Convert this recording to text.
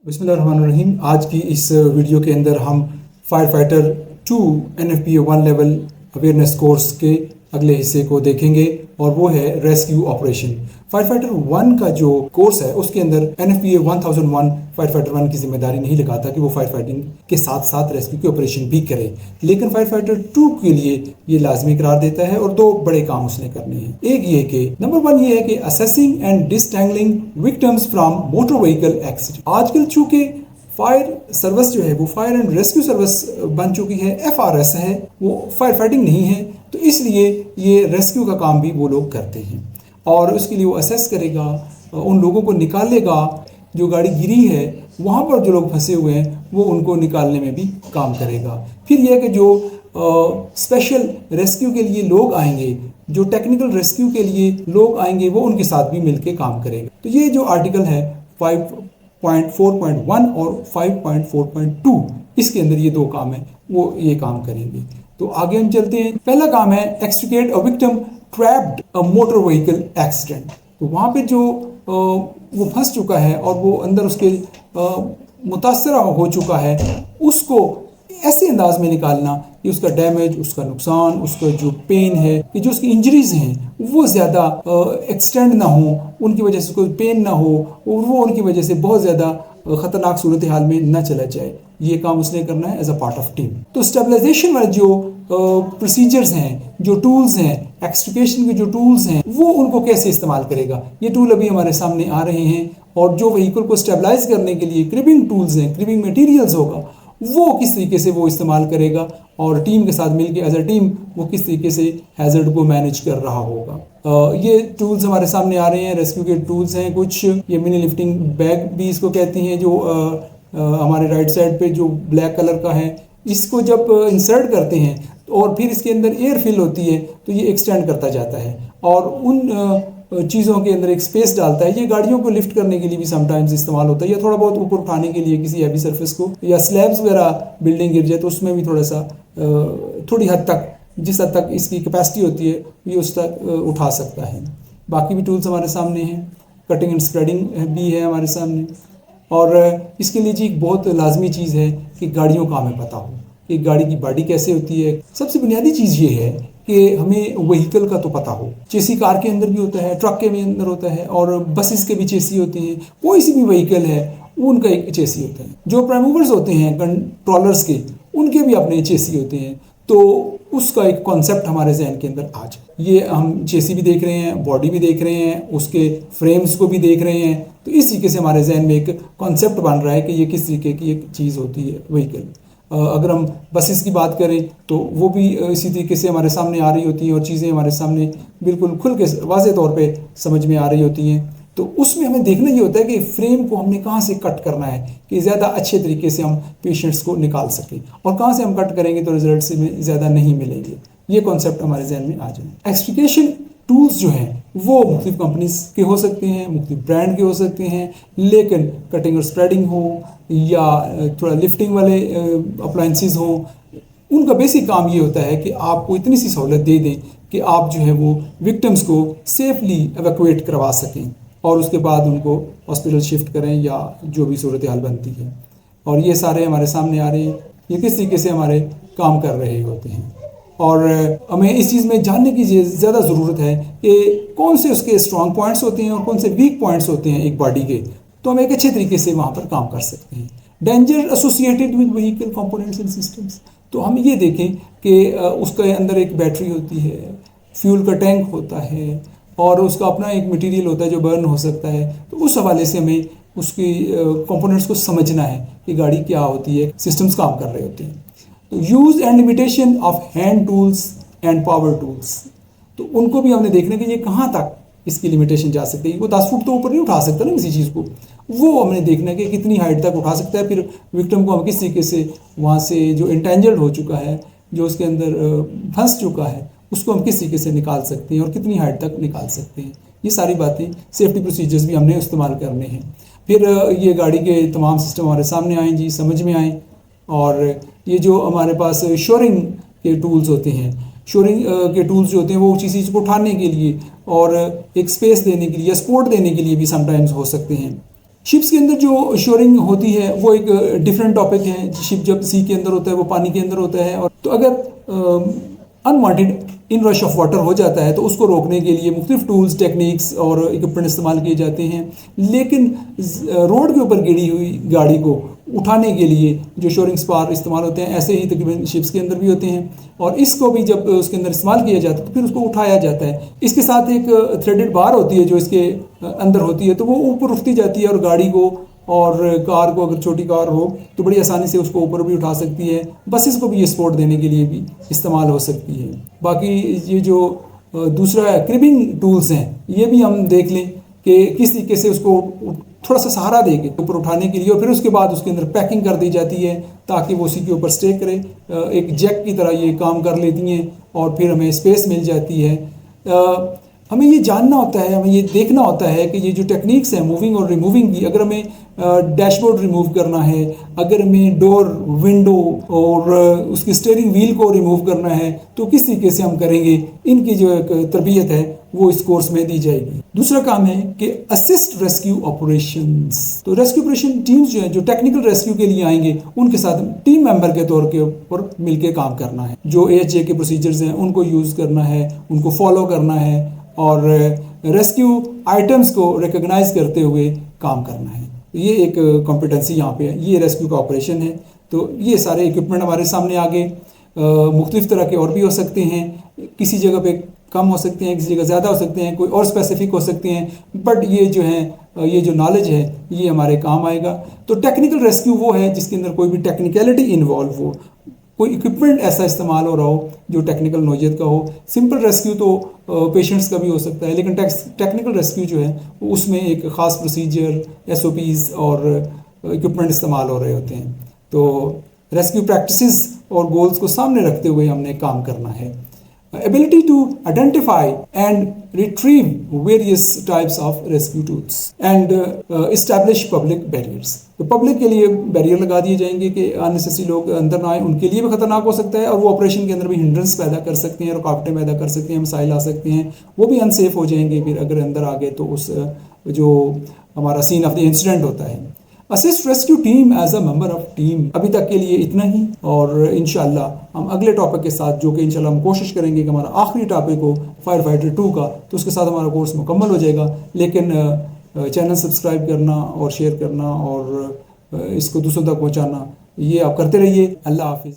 बिस्मिल्लाहिर्रहमानिर्रहीम। आज की इस वीडियो के अंदर हम fire fighter 2 NFPA 1 level awareness course के अगले हिस्से को देखेंगे और वो है रेस्क्यू ऑपरेशन। फायर फाइटर 1 का जो कोर्स है उसके अंदर NFPA 1001 फायर फाइटर 1 की जिम्मेदारी नहीं लगाता कि वो फायर फाइटिंग के साथ साथ रेस्क्यू के ऑपरेशन भी करे, लेकिन फायर फाइटर 2 के लिए ये लाजमी करार देता है और दो बड़े काम उसने करने हैं। एक ये कि नंबर 1 ये है कि assessing and disentangling victims from motor vehicle accident. आजकल चूंकि फायर सर्विस जो है वो फायर एंड रेस्क्यू सर्विस बन चुकी है, FRS है, वो फायर फाइटिंग नहीं है, तो इसलिए ये रेस्क्यू का काम भी वो लोग करते हैं और उसके लिए वो असेस करेगा, उन लोगों को निकालेगा जो गाड़ी गिरी है, वहाँ पर जो लोग फंसे हुए हैं वो उनको निकालने में भी काम करेगा। फिर यह कि जो स्पेशल रेस्क्यू के लिए लोग आएंगे, जो टेक्निकल रेस्क्यू के लिए लोग आएंगे, वो उनके साथ भी मिलके काम करेगा। तो ये जो आर्टिकल है 5.4.1 और 5.4.2, इसके अंदर ये दो काम है, वो ये काम करेंगे। तो आगे हम चलते हैं। पहला काम है extricate a victim trapped a motor vehicle accident. तो वहाँ पे जो वो फंस चुका है और वो अंदर उसके मुतासरा हो चुका है, उसको ऐसे अंदाज में निकालना कि उसका डैमेज, उसका नुकसान, उसका जो पेन है, कि जो उसकी इंजरीज हैं वो ज़्यादा एक्सटेंड ना हो, उनकी वजह से कोई पेन ना हो और वो उनकी वजह से बहुत ज़्यादा ख़तरनाक सूरत हाल में न चला जाए। ये काम उसने करना है as a part of team. तो स्टेबलाइजेशन वाले जो प्रोसीजर्स हैं, जो टूल्स हैं, एक्सट्रिकेशन के जो टूल्स हैं, वो उनको कैसे इस्तेमाल करेगा, ये टूल अभी हमारे सामने आ रहे हैं। और जो व्हीकल को स्टेबलाइज करने के लिए क्रिबिंग टूल्स हैं, क्रिबिंग मटीरियल्स होगा, वो किस तरीके से वो इस्तेमाल करेगा और टीम के साथ मिलकर एज अ टीम वो किस तरीके से हैजर्ड को मैनेज कर रहा होगा। ये टूल्स हमारे सामने आ रहे हैं, रेस्क्यू के टूल्स हैं कुछ। ये मिनी लिफ्टिंग बैग भी इसको कहती हैं, जो हमारे राइट साइड पे जो ब्लैक कलर का है, इसको जब इंसर्ट करते हैं और फिर इसके अंदर एयर फिल होती है तो ये एक्सटेंड करता जाता है और उन चीज़ों के अंदर एक स्पेस डालता है। ये गाड़ियों को लिफ्ट करने के लिए भी समटाइम्स इस्तेमाल होता है, या थोड़ा बहुत ऊपर उठाने के लिए किसी हैवी सरफेस को, या स्लैब्स वगैरह बिल्डिंग गिर जाए तो उसमें भी थोड़ा सा थोड़ी हद तक, जिस हद तक इसकी कैपेसिटी होती है, ये उस तक उठा सकता है। बाकी भी टूल्स हमारे सामने हैं, कटिंग एंड स्प्रेडिंग भी है हमारे सामने। और इसके लिए जी एक बहुत लाजमी चीज़ है कि गाड़ियों का हमें पता हो कि गाड़ी की बॉडी कैसे होती है। सबसे बुनियादी चीज़ ये है कि हमें व्हीकल का तो पता हो। चेसी कार के अंदर भी होता है, ट्रक के भी अंदर होता है और बसेस के भी चेसी होती हैं। कोई सी भी व्हीकल है उनका एक चेसी होता है। जो प्राइम होते हैं कंट्रोलर्स के, उनके भी अपने चेसी होते हैं। तो उसका एक कॉन्सेप्ट हमारे जहन के अंदर आ जाए। ये हम चेसी भी देख रहे हैं, बॉडी भी देख रहे हैं, उसके फ्रेम्स को भी देख रहे हैं। तो इस तरीके से हमारे जहन में एक कॉन्सेप्ट बन रहा है कि ये किस तरीके की एक चीज़ होती है व्हीकल। अगर हम बसेस की बात करें तो वो भी इसी तरीके से हमारे सामने आ रही होती हैं और चीज़ें हमारे सामने बिल्कुल खुल के वाज़े तौर पे समझ में आ रही होती हैं। तो उसमें हमें देखना ये होता है कि फ्रेम को हमने कहाँ से कट करना है कि ज़्यादा अच्छे तरीके से हम पेशेंट्स को निकाल सकें, और कहाँ से हम कट करेंगे तो रिजल्ट से में ज़्यादा नहीं मिलेंगे। ये कॉन्सेप्ट हमारे जहन में आ जाए। एक्सट्रिकेशन टूल्स जो हैं वो मुख्तलिफ कंपनीज के हो सकते हैं, मुख्तलिफ ब्रांड के हो सकते हैं, लेकिन कटिंग और स्प्रेडिंग हो या थोड़ा लिफ्टिंग वाले अप्लाइंसेस हो, उनका बेसिक काम ये होता है कि आपको इतनी सी सहूलत दे दें कि आप जो है वो विक्टिम्स को सेफली एवैक्यूएट करवा सकें और उसके बाद उनको हॉस्पिटल शिफ्ट करें या जो भी सूरत हाल बनती है। और ये सारे हमारे सामने आ रहे हैं, ये किस तरीके से हमारे काम कर रहे होते हैं। और हमें इस चीज़ में जानने की ज़्यादा ज़रूरत है कि कौन से उसके स्ट्रॉन्ग पॉइंट्स होते हैं और कौन से वीक पॉइंट्स होते हैं एक बॉडी के, तो हम एक अच्छे तरीके से वहाँ पर काम कर सकते हैं। Danger associated with vehicle components and systems, तो हम ये देखें कि उसके अंदर एक बैटरी होती है, फ्यूल का टैंक होता है और उसका अपना एक मटेरियल होता है जो बर्न हो सकता है। तो उस हवाले से हमें उसकी कंपोनेंट्स को समझना है कि गाड़ी क्या होती है, सिस्टम्स काम कर रहे होते हैं। तो use and limitation of hand tools and power tools, तो उनको भी हमने देखना कि ये कहाँ तक इसकी लिमिटेशन जा सकती है। वो 10 फुट तो ऊपर नहीं उठा सकता ना किसी चीज़ को, वो हमने देखना कि कितनी हाइट तक उठा सकता है। फिर विक्टिम को हम किस तरीके से वहाँ से जो इंटेंजर्ड हो चुका है, जो उसके अंदर फंस चुका है, उसको हम किस तरीके से निकाल सकते हैं और कितनी हाइट तक निकाल सकते हैं। ये सारी बातें, सेफ्टी प्रोसीजर्स भी हमने इस्तेमाल करने हैं। फिर ये गाड़ी के तमाम सिस्टम हमारे सामने आएँ जी, समझ में आएँ। और ये जो हमारे पास शोरिंग के टूल्स होते हैं, शोरिंग के टूल्स जो होते हैं वो चीज़ को उठाने के लिए और एक स्पेस देने के लिए या सपोर्ट देने के लिए भी समटाइम्स हो सकते हैं। शिप्स के अंदर जो शोरिंग होती है वो एक डिफरेंट टॉपिक है। शिप जब सी के अंदर होता है, वो पानी के अंदर होता है, और तो अगर unwanted in rush of water हो जाता है तो उसको रोकने के लिए मुख्तलिफ टूल्स, टेक्निक्स और इक्विपमेंट इस्तेमाल किए जाते हैं। लेकिन रोड के ऊपर गिरी हुई गाड़ी को उठाने के लिए जो शोरिंग स्पार इस्तेमाल होते हैं, ऐसे ही तकरीबन शिप्स के अंदर भी होते हैं, और इसको भी जब उसके अंदर इस्तेमाल किया जाता है तो फिर उसको उठाया जाता है। इसके साथ एक थ्रेडेड बार होती है जो इसके अंदर होती है, तो वो ऊपर उठती जाती है और गाड़ी को और कार को, अगर छोटी कार हो तो बड़ी आसानी से उसको ऊपर भी उठा सकती है। बसेस को भी ये सपोर्ट देने के लिए भी इस्तेमाल हो सकती है। बाकी ये जो दूसरा क्रिबिंग टूल्स हैं, ये भी हम देख लें कि किस तरीके से उसको थोड़ा सा सहारा देके ऊपर उठाने के लिए, और फिर उसके बाद उसके अंदर पैकिंग कर दी जाती है ताकि वो उसी के ऊपर स्टे करे। एक जैक की तरह ये काम कर लेती हैं और फिर हमें स्पेस मिल जाती है। हमें ये जानना होता है, हमें ये देखना होता है कि ये जो टेक्निक्स हैं मूविंग और रिमूविंग की, अगर हमें डैशबोर्ड रिमूव करना है, अगर हमें डोर, विंडो और उसकी स्टीयरिंग व्हील को रिमूव करना है तो किस तरीके से हम करेंगे, इनकी जो एक तरबियत है वो इस कोर्स में दी जाएगी। दूसरा काम है कि असिस्ट रेस्क्यू ऑपरेशंस। तो रेस्क्यू ऑपरेशन टीम्स जो है, जो टेक्निकल रेस्क्यू के लिए आएंगे, उनके साथ टीम मेंबर के तौर के ऊपर मिलकर काम करना है। जो AHA के प्रोसीजर्स हैं उनको यूज़ करना है, उनको फॉलो करना है, और रेस्क्यू आइटम्स को रिकॉग्नाइज करते हुए काम करना है। ये एक कॉम्पिटेंसी यहाँ पे है, ये रेस्क्यू का ऑपरेशन है। तो ये सारे इक्विपमेंट हमारे सामने आगे मुख्तलिफ तरह के और भी हो सकते हैं, किसी जगह पे कम हो सकते हैं, किसी जगह ज़्यादा हो सकते हैं, कोई और स्पेसिफिक हो सकते हैं, बट ये जो है, ये जो नॉलेज है ये हमारे काम आएगा। तो टेक्निकल रेस्क्यू वो है जिसके अंदर कोई भी टेक्निकलिटी इन्वॉल्व हो, कोई इक्विपमेंट ऐसा इस्तेमाल हो रहा हो जो टेक्निकल नौजियत का हो। सिंपल रेस्क्यू तो पेशेंट्स का भी हो सकता है, लेकिन टेक्निकल रेस्क्यू जो है उसमें एक ख़ास प्रोसीजर, SOPs और इक्विपमेंट इस्तेमाल हो रहे होते हैं। तो रेस्क्यू प्रैक्टिसेस और गोल्स को सामने रखते हुए हमने काम करना है। Ability to identify and retrieve various types of rescue tools and establish public barriers. तो पब्लिक के लिए बैरियर लगा दिए जाएंगे कि अननेसेसरी लोग अंदर ना आए, उनके लिए भी खतरनाक हो सकता है, और वो ऑपरेशन के अंदर भी हिंड्रेंस पैदा कर सकते हैं, रुकावटें पैदा कर सकते हैं, मसाइल आ सकते हैं, वो भी अनसेफ हो जाएंगे फिर अगर अंदर आ गए तो उस जो हमारा सीन ऑफ द इंसिडेंट होता है। Assist rescue team as a member of team. अभी तक के लिए इतना ही, और इंशाल्लाह हम अगले टॉपिक के साथ, जो कि इंशाल्लाह हम कोशिश करेंगे कि हमारा आखिरी टॉपिक हो फायर फाइटर 2 का, तो उसके साथ हमारा कोर्स मुकम्मल हो जाएगा। लेकिन चैनल सब्सक्राइब करना और शेयर करना और इसको दूसरों तक पहुँचाना, ये आप करते रहिए। अल्लाह हाफिज़।